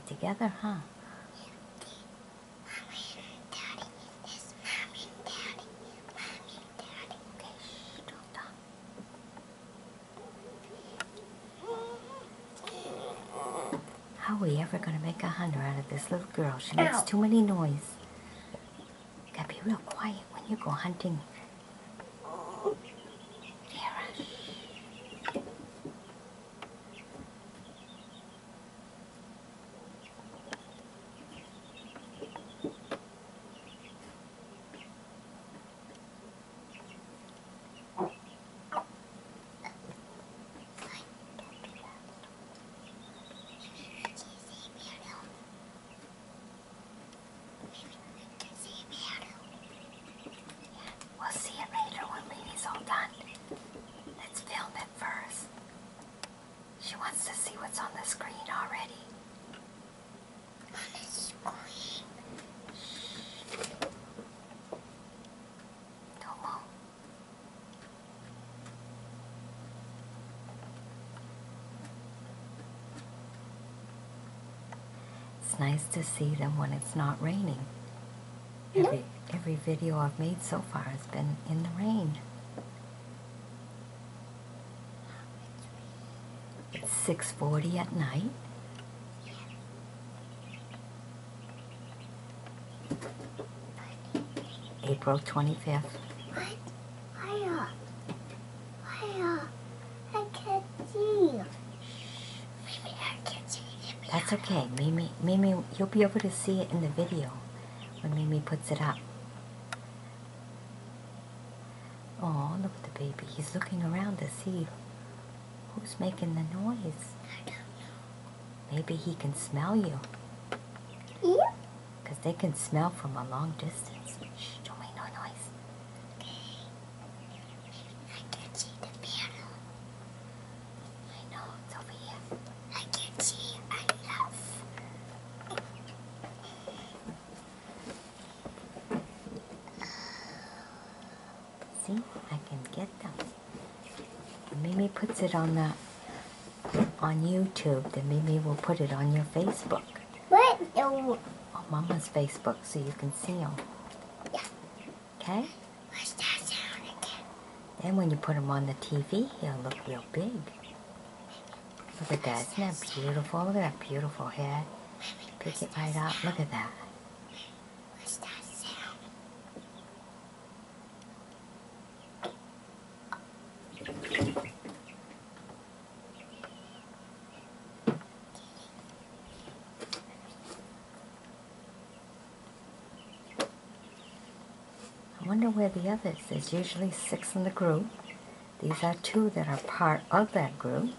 together, huh? Okay, shh, don't talk. How are we ever going to make a hunter out of this little girl? She makes too many noise. Gotta be real quiet when you go hunting. Tara, shh. We'll see it later when Mimi's all done. Let's film it first. She wants to see what's on the screen already. On the screen. Don't move. It's nice to see them when it's not raining. Every video I've made so far has been in the rain. It's 6:40 at night. April 25th. What? Why? I can't see. Maybe I can't see it. That's okay. Mimi, you'll be able to see it in the video when Mimi puts it up. Oh, look at the baby. He's looking around to see who's making the noise. I don't know. Maybe he can smell you. Yeah? Because they can smell from a long distance. Shh, don't make no noise. Okay. I can't see the piano. I know, it's over here. I can't see enough. See, I can get them. When Mimi puts it on YouTube, then Mimi will put it on your Facebook. What? No. On Mama's Facebook, so you can see them. Yeah. Okay? What's that sound again? Then when you put him on the TV, he'll look real big. Look at that. Isn't that beautiful? Look at that beautiful head. Pick it right up. Look at that. What's that sound? I wonder where the others. There's usually 6 in the group. These are 2 that are part of that group.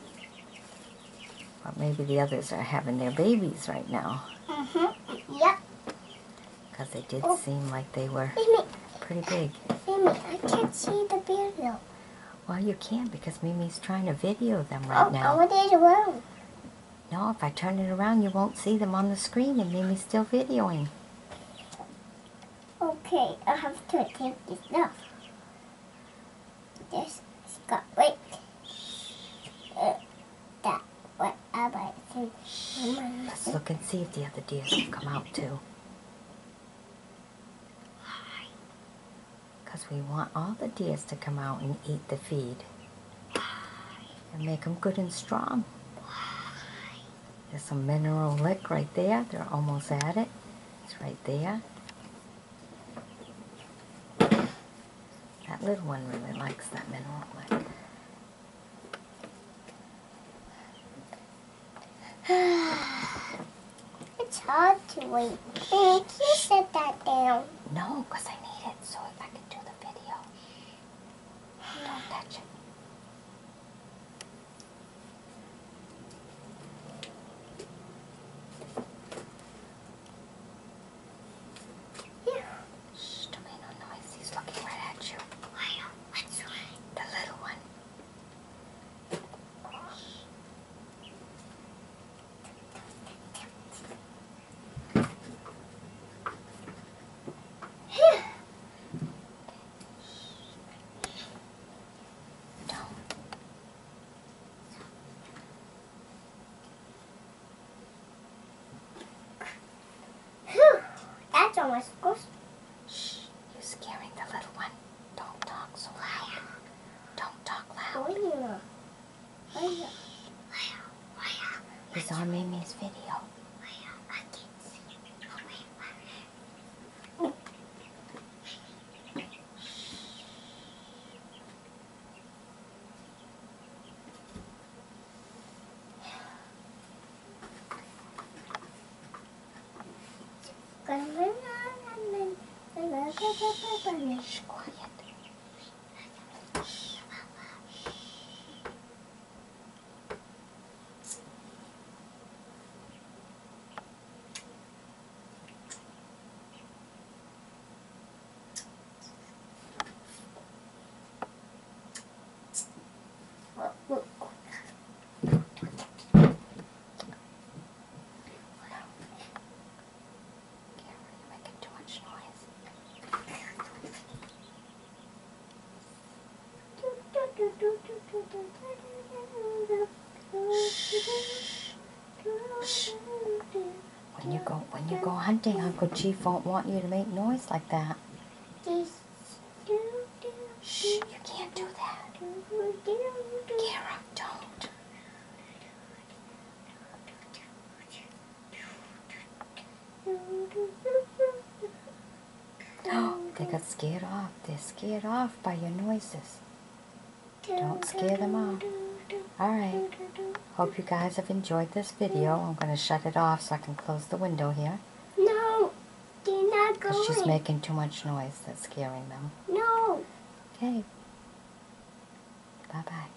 But maybe the others are having their babies right now. Yep. Because they did seem like they were Mimi, pretty big. Mimi, I can't see the piano. Well, you can because Mimi's trying to video them right I now. want it around. No, if I turn it around, you won't see them on the screen and Mimi's still videoing. Okay, I have to take this off. This got wait. That what I might say. Let's look and see if the other deers will come out too. Because we want all the deers to come out and eat the feed. And make them good and strong. There's some mineral lick right there. They're almost at it. It's right there. That little one really likes that mineral lick. It's hard to wait. Can you set that down? No, because I need it so if I can do the video. Don't touch it. Shh, don't make no noise. He's looking right at you. What's right? The little one. am I supposed Shh, you're scaring the little one. Don't talk so loud. Don't talk to? loud. Where? He's on Mimi's video. I can't see. Shh, quiet. Look. Gary, you're making too much noise. When you go hunting, Uncle Chief won't want you to make noise like that. Shh, you can't do that. Kara, don't. Oh, they got scared off. They're scared off by your noises. Don't scare them off. Alright. Hope you guys have enjoyed this video. I'm going to shut it off so I can close the window here. No, they're not going. Because she's making too much noise. That's scaring them. No. Okay. Bye-bye.